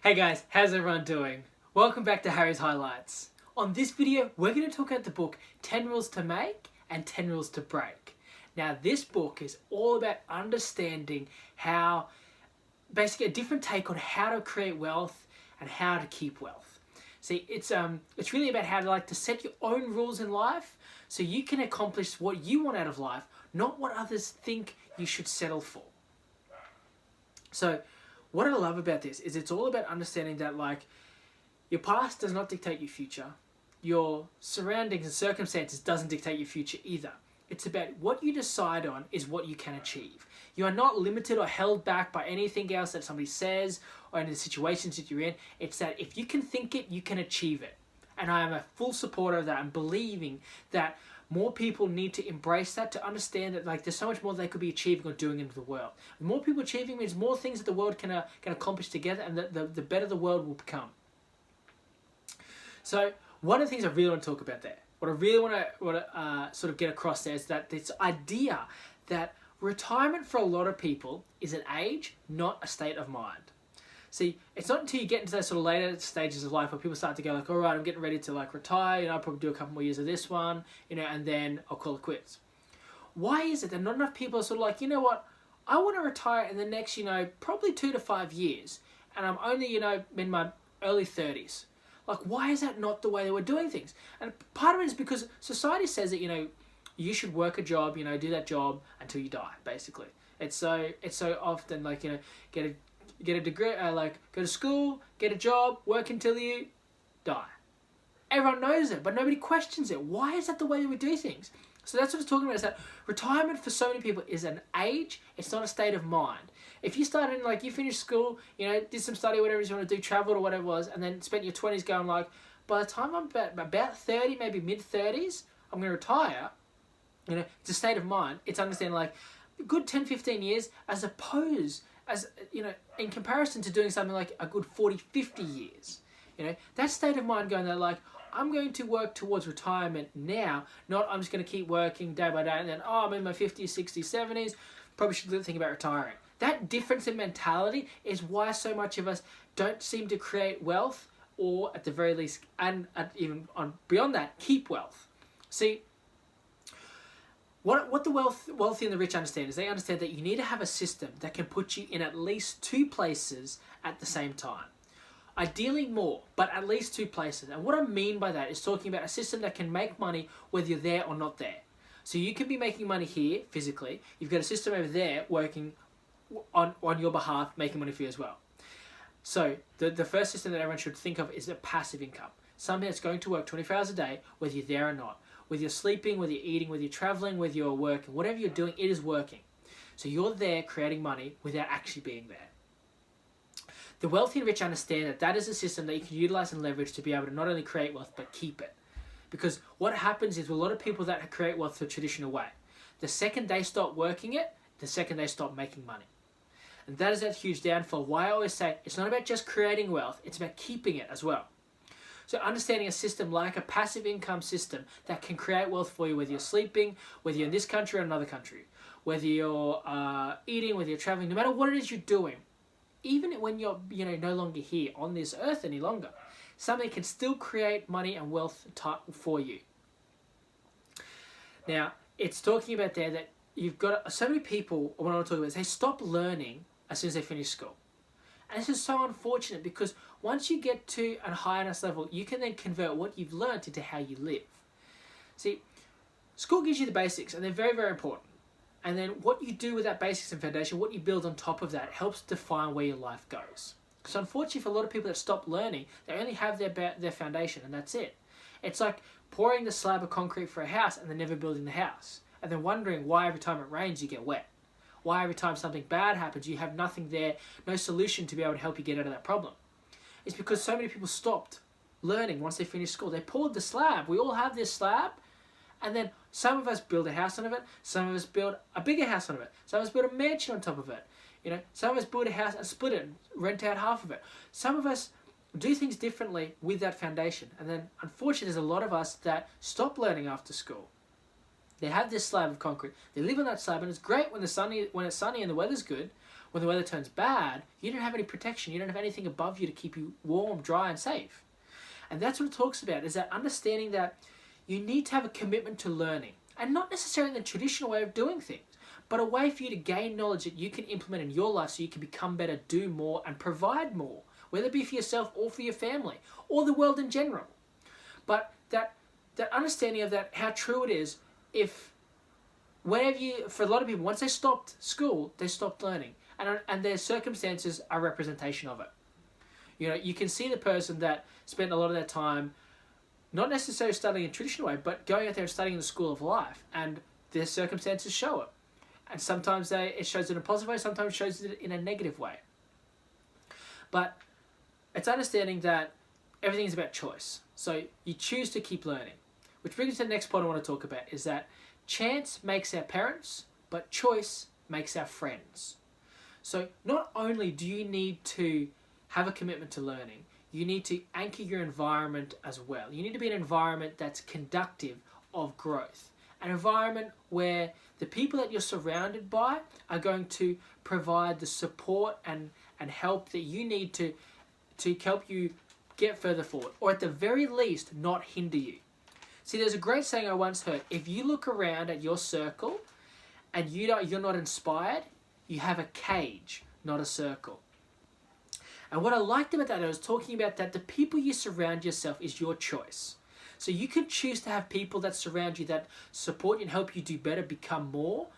Hey guys, how's everyone doing? Welcome back to Harry's Highlights. On this video, we're going to talk about the book 10 Rules to Make and 10 Rules to Break. Now, this book is all about understanding how, basically a different take on how to create wealth and how to keep wealth. See, it's really about how to set your own rules in life so you can accomplish what you want out of life, not what others think you should settle for. So, what I love about this is it's all about understanding that your past does not dictate your future. Your surroundings and circumstances doesn't dictate your future either. It's about what you decide on is what you can achieve. You are not limited or held back by anything else that somebody says or in the situations that you're in. It's that if you can think it, you can achieve it. And I am a full supporter of that and believing that more people need to embrace that, to understand that there's so much more they could be achieving or doing into the world. The more people achieving means more things that the world can accomplish together, and the better the world will become. So one of the things I really want to talk about there, what I really want to sort of get across there is that this idea that retirement for a lot of people is an age, not a state of mind. See, it's not until you get into those sort of later stages of life where people start to go all right, I'm getting ready to retire, I'll probably do a couple more years of this one, and then I'll call it quits. Why is it that not enough people are sort of you know what, I want to retire in the next, probably 2 to 5 years, and I'm only, in my early 30s. Why is that not the way that we're doing things? And part of it is because society says that, you should work a job, do that job until you die, basically. It's so often, get a degree, go to school, get a job, work until you die. Everyone knows it, but nobody questions it. Why is that the way that we do things? So that's what I was talking about, is that retirement for so many people is an age, it's not a state of mind. If you started in, you finished school, did some study, whatever you want to do, traveled or whatever it was, and then spent your 20s going by the time I'm about 30, maybe mid-30s, I'm going to retire, it's a state of mind. It's understanding, a good 10, 15 years as opposed as in comparison to doing something like a good 40, 50 years. That state of mind going there I'm going to work towards retirement now, not I'm just going to keep working day by day and then, I'm in my 50s, 60s, 70s, probably should think about retiring. That difference in mentality is why so much of us don't seem to create wealth, or at the very least, and even beyond that, keep wealth. See, what the wealthy and the rich understand is they understand that you need to have a system that can put you in at least 2 places at the same time. Ideally more, but at least 2 places. And what I mean by that is talking about a system that can make money whether you're there or not there. So you could be making money here, physically. You've got a system over there working on your behalf, making money for you as well. So the first system that everyone should think of is a passive income. Something that's going to work 24 hours a day, whether you're there or not. Whether you're sleeping, whether you're eating, whether you're traveling, whether you're working, whatever you're doing, it is working. So you're there creating money without actually being there. The wealthy and rich understand that that is a system that you can utilize and leverage to be able to not only create wealth, but keep it. Because what happens is with a lot of people that create wealth the traditional way, the second they stop working it, the second they stop making money. And that is that huge downfall. Why I always say it's not about just creating wealth, it's about keeping it as well. So understanding a system like a passive income system that can create wealth for you, whether you're sleeping, whether you're in this country or another country, whether you're eating, whether you're traveling, no matter what it is you're doing, even when you're no longer here on this earth any longer, something can still create money and wealth for you. Now, it's talking about there that you've got so many people, what I'm talking about is they stop learning as soon as they finish school. And this is so unfortunate because once you get to a high enough level, you can then convert what you've learned into how you live. See, school gives you the basics and they're very, very important. And then what you do with that basics and foundation, what you build on top of that, helps define where your life goes. So unfortunately for a lot of people that stop learning, they only have their foundation and that's it. It's like pouring the slab of concrete for a house and then never building the house. And then wondering why every time it rains you get wet. Why every time something bad happens you have nothing there, no solution to be able to help you get out of that problem. It's because so many people stopped learning once they finished school. They poured the slab. We all have this slab. And then some of us build a house on it. Some of us build a bigger house on it. Some of us build a mansion on top of it. Some of us build a house and split it and rent out half of it. Some of us do things differently with that foundation. And then unfortunately there's a lot of us that stop learning after school. They have this slab of concrete. They live on that slab and it's great when it's sunny and the weather's good. When the weather turns bad, you don't have any protection. You don't have anything above you to keep you warm, dry, and safe. And that's what it talks about, is that understanding that you need to have a commitment to learning. And not necessarily the traditional way of doing things, but a way for you to gain knowledge that you can implement in your life so you can become better, do more, and provide more, whether it be for yourself or for your family, or the world in general. But that understanding of that, how true it is, if whenever you, for a lot of people, once they stopped school, they stopped learning. And their circumstances are representation of it. You know, you can see the person that spent a lot of their time not necessarily studying in a traditional way, but going out there and studying in the school of life, and their circumstances show it. And sometimes it shows it in a positive way, sometimes it shows it in a negative way. But it's understanding that everything is about choice. So you choose to keep learning. Which brings us to the next point I want to talk about, is that chance makes our parents, but choice makes our friends. So not only do you need to have a commitment to learning, you need to anchor your environment as well. You need to be an environment that's conductive of growth. An environment where the people that you're surrounded by are going to provide the support and help that you need to help you get further forward, or at the very least, not hinder you. See, there's a great saying I once heard: if you look around at your circle and you're not inspired, you have a cage, not a circle. And what I liked about that, I was talking about that the people you surround yourself is your choice. So you can choose to have people that surround you, that support you and help you do better, become more,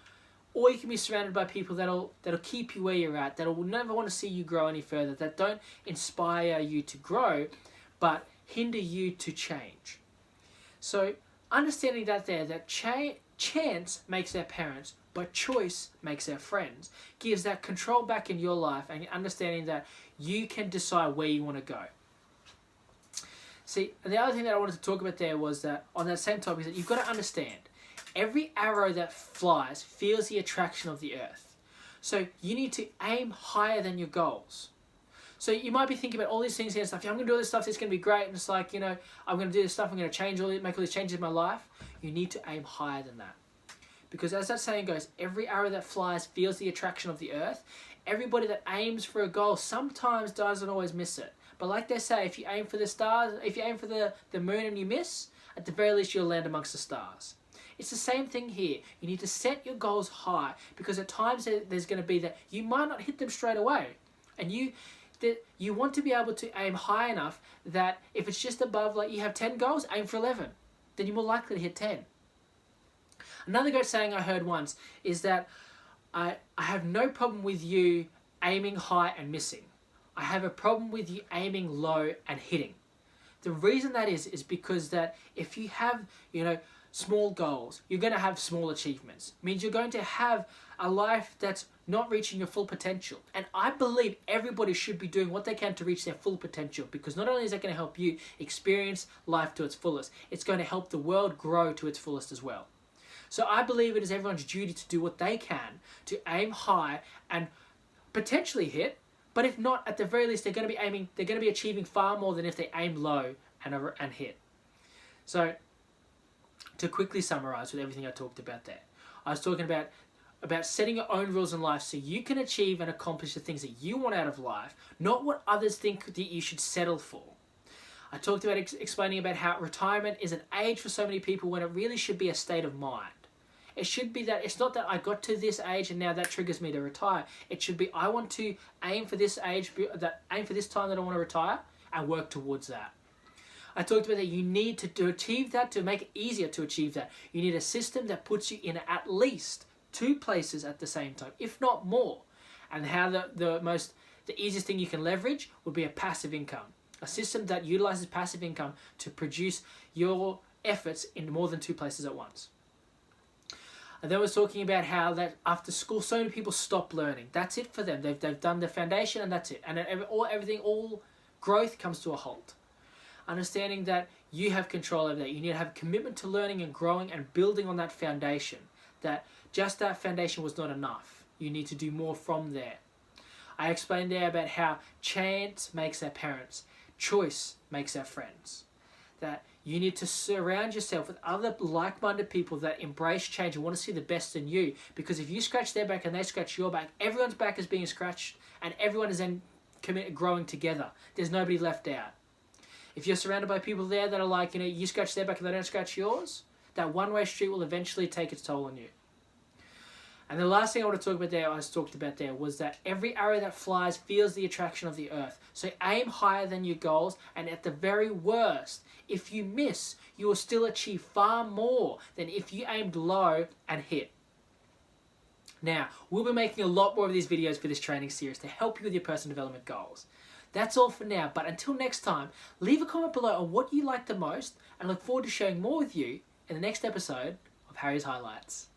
or you can be surrounded by people that'll keep you where you're at, that'll never want to see you grow any further, that don't inspire you to grow, but hinder you to change. So understanding that chance makes our parents, but choice makes our friends, gives that control back in your life, and understanding that you can decide where you want to go. See, and the other thing that I wanted to talk about there was that, on that same topic, is that you've got to understand, every arrow that flies feels the attraction of the earth. So you need to aim higher than your goals. So you might be thinking about all these things and stuff. Yeah, I'm going to do all this stuff. It's going to be great. And it's like, I'm going to do this stuff. I'm going to make all these changes in my life. You need to aim higher than that. Because as that saying goes, every arrow that flies feels the attraction of the earth. Everybody that aims for a goal sometimes doesn't always miss it. But like they say, if you aim for the stars, if you aim for the moon and you miss, at the very least you'll land amongst the stars. It's the same thing here. You need to set your goals high, because at times there's going to be that you might not hit them straight away. And you want to be able to aim high enough that if it's just above, like you have 10 goals, aim for 11. Then you're more likely to hit 10. Another great saying I heard once is that I have no problem with you aiming high and missing. I have a problem with you aiming low and hitting. The reason that is because that if you have, small goals, you're going to have small achievements. It means you're going to have a life that's not reaching your full potential. And I believe everybody should be doing what they can to reach their full potential, because not only is that going to help you experience life to its fullest, it's going to help the world grow to its fullest as well. So I believe it is everyone's duty to do what they can to aim high and potentially hit, but if not, at the very least, they're going to be achieving far more than if they aim low and hit. So to quickly summarize with everything I talked about there, I was talking about setting your own rules in life so you can achieve and accomplish the things that you want out of life, not what others think that you should settle for. I talked about explaining about how retirement is an age for so many people when it really should be a state of mind. It should be that it's not that I got to this age and now that triggers me to retire. It should be I want to aim for this age, aim for this time that I want to retire, and work towards that. I talked about that you need to achieve that, to make it easier to achieve that. You need a system that puts you in at least 2 places at the same time, if not more. And how the easiest thing you can leverage would be a passive income. A system that utilizes passive income to produce your efforts in more than 2 places at once. And then I was talking about how that after school, so many people stop learning. That's it for them. They've done the foundation and that's it. And all growth comes to a halt. Understanding that you have control over that. You need to have a commitment to learning and growing and building on that foundation. That just that foundation was not enough. You need to do more from there. I explained there about how chance makes our parents. Choice makes our friends. That You need to surround yourself with other like-minded people that embrace change and want to see the best in you. Because if you scratch their back and they scratch your back, everyone's back is being scratched and everyone is then growing together. There's nobody left out. If you're surrounded by people there that are like, you scratch their back and they don't scratch yours, that one-way street will eventually take its toll on you. And the last thing I want to talk about there was that every arrow that flies feels the attraction of the earth. So aim higher than your goals, and at the very worst, if you miss, you will still achieve far more than if you aimed low and hit. Now, we'll be making a lot more of these videos for this training series to help you with your personal development goals. That's all for now, but until next time, leave a comment below on what you like the most, and I look forward to sharing more with you in the next episode of Harry's Highlights.